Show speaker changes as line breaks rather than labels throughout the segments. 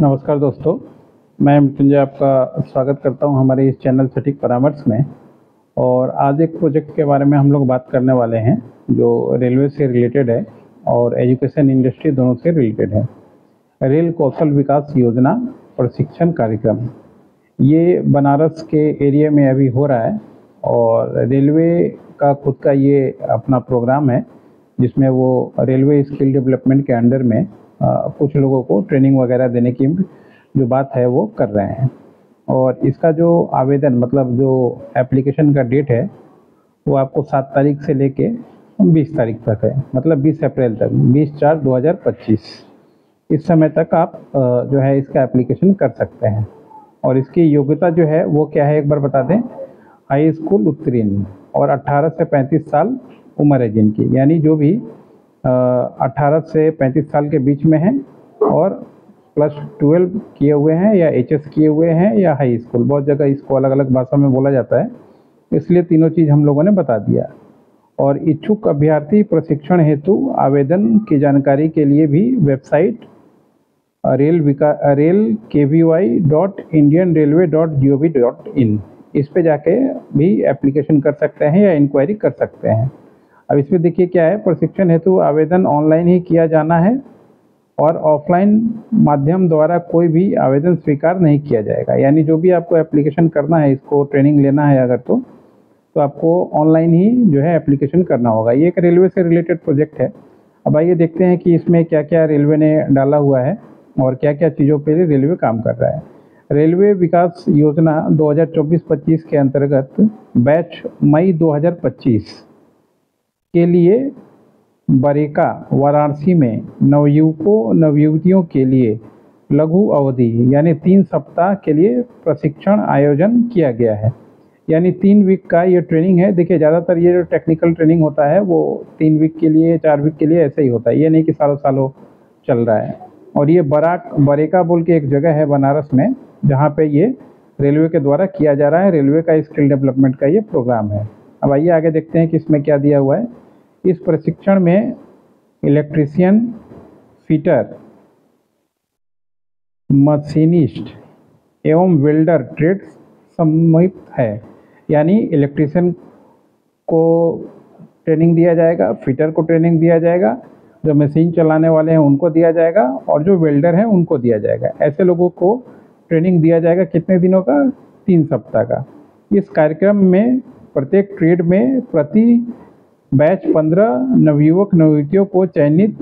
नमस्कार दोस्तों, मैं मृत्युंजय आपका स्वागत करता हूं हमारे इस चैनल सटीक परामर्श में। और आज एक प्रोजेक्ट के बारे में हम लोग बात करने वाले हैं जो रेलवे से रिलेटेड है और एजुकेशन इंडस्ट्री दोनों से रिलेटेड है। रेल कौशल विकास योजना प्रशिक्षण कार्यक्रम ये बनारस के एरिया में अभी हो रहा है और रेलवे का खुद का ये अपना प्रोग्राम है जिसमें वो रेलवे स्किल डेवलपमेंट के अंडर में कुछ लोगों को ट्रेनिंग वगैरह देने की जो बात है वो कर रहे हैं। और इसका जो आवेदन मतलब जो एप्लीकेशन का डेट है वो आपको 7 तारीख से लेके 20 तारीख तक है, मतलब 20 अप्रैल तक, 20/4/2025 इस समय तक आप जो है इसका एप्लीकेशन कर सकते हैं। और इसकी योग्यता जो है वो क्या है एक बार बता दें। हाई स्कूल उत्तीर्ण और 18 से 35 साल उम्र है जिनकी, यानी जो भी 18 से 35 साल के बीच में हैं और +12 किए हुए हैं या HS किए हुए हैं या हाई स्कूल, बहुत जगह इसको अलग अलग भाषा में बोला जाता है, इसलिए तीनों चीज़ हम लोगों ने बता दिया। और इच्छुक अभ्यर्थी प्रशिक्षण हेतु आवेदन की जानकारी के लिए भी वेबसाइट railkvy.indianrailway.gov.in इस पे जाके भी एप्लीकेशन कर सकते हैं या इंक्वायरी कर सकते हैं। अब इसमें देखिए क्या है, प्रशिक्षण हेतु आवेदन ऑनलाइन ही किया जाना है और ऑफलाइन माध्यम द्वारा कोई भी आवेदन स्वीकार नहीं किया जाएगा। यानी जो भी आपको एप्लीकेशन करना है, इसको ट्रेनिंग लेना है अगर तो आपको ऑनलाइन ही जो है एप्लीकेशन करना होगा। ये एक रेलवे से रिलेटेड प्रोजेक्ट है। अब आइए देखते हैं कि इसमें क्या क्या रेलवे ने डाला हुआ है और क्या क्या चीज़ों पर रेलवे काम कर रहा है। रेलवे विकास योजना 2024-25 के अंतर्गत बैच मई 2025 के लिए बरेका वाराणसी में नवयुवकों नवयुवतियों के लिए लघु अवधि यानी 3 सप्ताह के लिए प्रशिक्षण आयोजन किया गया है। यानी 3 वीक का ये ट्रेनिंग है। देखिए ज़्यादातर ये जो टेक्निकल ट्रेनिंग होता है वो 3 वीक के लिए 4 वीक के लिए ऐसे ही होता है, ये नहीं कि सालों सालों चल रहा है। और ये बरेका बोल के एक जगह है बनारस में जहाँ पे ये रेलवे के द्वारा किया जा रहा है। रेलवे का स्किल डेवलपमेंट का ये प्रोग्राम है। अब आइए आगे देखते हैं कि इसमें क्या दिया हुआ है। इस प्रशिक्षण में इलेक्ट्रीशियन, फिटर, मशीनिस्ट एवं वेल्डर ट्रेड्स सम्मिलित है। यानी इलेक्ट्रीशियन को ट्रेनिंग दिया जाएगा, फिटर को ट्रेनिंग दिया जाएगा, जो मशीन चलाने वाले हैं उनको दिया जाएगा और जो वेल्डर हैं उनको दिया जाएगा। ऐसे लोगों को ट्रेनिंग दिया जाएगा। कितने दिनों का? 3 सप्ताह का। इस कार्यक्रम में प्रत्येक ट्रेड में प्रति बैच 15 नवयुवक नवयुवतियों को चयनित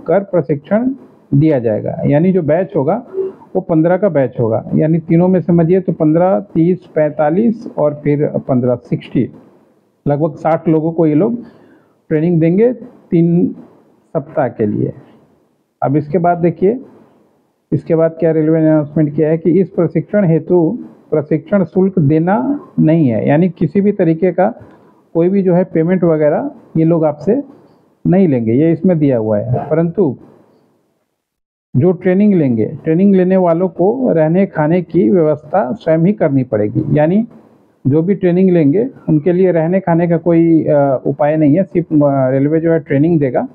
कर प्रशिक्षण दिया जाएगा। यानी जो बैच होगा वो 15 का बैच होगा, यानी तीनों में समझिए तो 15, 30, 45 और फिर 15, 60, लगभग 60 लोगों को ये लोग ट्रेनिंग देंगे 3 सप्ताह के लिए। अब इसके बाद देखिए, इसके बाद क्या रेलवे ने अनाउंसमेंट किया है कि इस प्रशिक्षण हेतु प्रशिक्षण शुल्क देना नहीं है। यानी किसी भी तरीके का कोई भी जो है पेमेंट वगैरह ये लोग आपसे नहीं लेंगे, ये इसमें दिया हुआ है। परंतु जो ट्रेनिंग लेंगे, ट्रेनिंग लेने वालों को रहने खाने की व्यवस्था स्वयं ही करनी पड़ेगी। यानी जो भी ट्रेनिंग लेंगे उनके लिए रहने खाने का कोई उपाय नहीं है, सिर्फ रेलवे जो है ट्रेनिंग देगा।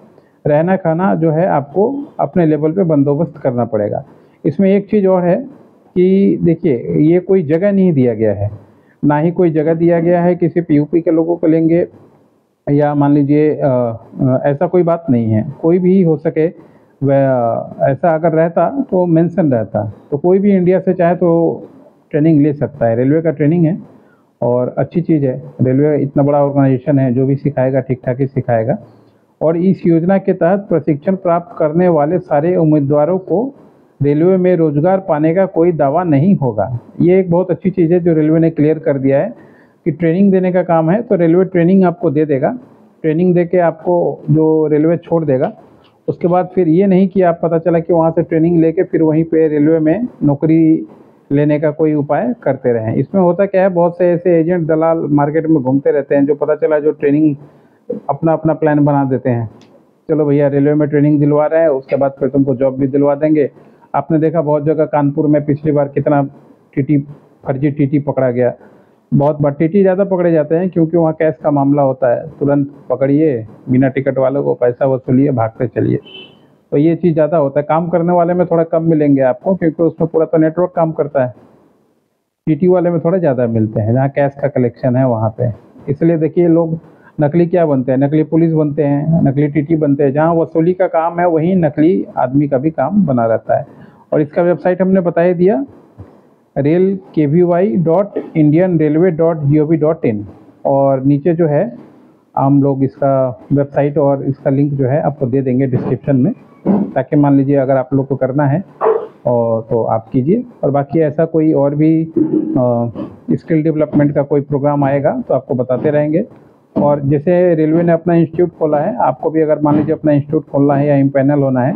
रहना खाना जो है आपको अपने लेवल पे बंदोबस्त करना पड़ेगा। इसमें एक चीज़ और है कि देखिए ये कोई जगह नहीं दिया गया है, ना ही कोई जगह दिया गया है कि सिर्फ यूपी के लोगों को लेंगे या मान लीजिए ऐसा कोई बात नहीं है। कोई भी हो सके, वह ऐसा अगर रहता तो मेंशन रहता, तो कोई भी इंडिया से चाहे तो ट्रेनिंग ले सकता है। रेलवे का ट्रेनिंग है और अच्छी चीज़ है। रेलवे इतना बड़ा ऑर्गेनाइजेशन है, जो भी सिखाएगा ठीक ठाक ही सिखाएगा। और इस योजना के तहत प्रशिक्षण प्राप्त करने वाले सारे उम्मीदवारों को रेलवे में रोजगार पाने का कोई दावा नहीं होगा। ये एक बहुत अच्छी चीज़ है जो रेलवे ने क्लियर कर दिया है कि ट्रेनिंग देने का काम है तो रेलवे ट्रेनिंग आपको दे देगा। ट्रेनिंग दे के आपको जो रेलवे छोड़ देगा, उसके बाद फिर ये नहीं कि आप पता चला कि वहाँ से ट्रेनिंग लेके फिर वहीं पे रेलवे में नौकरी लेने का कोई उपाय करते रहें। इसमें होता क्या है, बहुत से ऐसे एजेंट दलाल मार्केट में घूमते रहते हैं जो पता चला जो ट्रेनिंग अपना अपना प्लान बना देते हैं। चलो भैया रेलवे में ट्रेनिंग दिलवा रहे हैं, उसके बाद फिर तुमको जॉब भी दिलवा देंगे। आपने देखा बहुत जगह, कानपुर में पिछली बार कितना फर्जी टीटी पकड़ा गया। बहुत बार टीटी ज़्यादा पकड़े जाते हैं क्योंकि वहाँ कैश का मामला होता है, तुरंत पकड़िए, बिना टिकट वालों को पैसा वसूलिए, भागते चलिए। तो ये चीज़ ज़्यादा होता है। काम करने वाले में थोड़ा कम मिलेंगे आपको, क्योंकि उसमें पूरा तो नेटवर्क काम करता है। टीटी वाले में थोड़ा ज़्यादा मिलते हैं, जहाँ कैश का कलेक्शन है वहाँ पे। इसलिए देखिए लोग नकली क्या बनते हैं, नकली पुलिस बनते हैं, नकली टीटी बनते हैं। जहाँ वसूली का काम है वहीं नकली आदमी का भी काम बना रहता है। और इसका वेबसाइट हमने बता ही दिया, railkvy.indianrailway.gov.in। और नीचे जो है हम लोग इसका वेबसाइट और इसका लिंक जो है आपको दे देंगे डिस्क्रिप्शन में, ताकि मान लीजिए अगर आप लोग को करना है और तो आप कीजिए। और बाकी ऐसा कोई और भी स्किल डेवलपमेंट का कोई प्रोग्राम आएगा तो आपको बताते रहेंगे। और जैसे रेलवे ने अपना इंस्टीट्यूट खोला है, आपको भी अगर मान लीजिए अपना इंस्टीट्यूट खोलना है या इम्पैनल होना है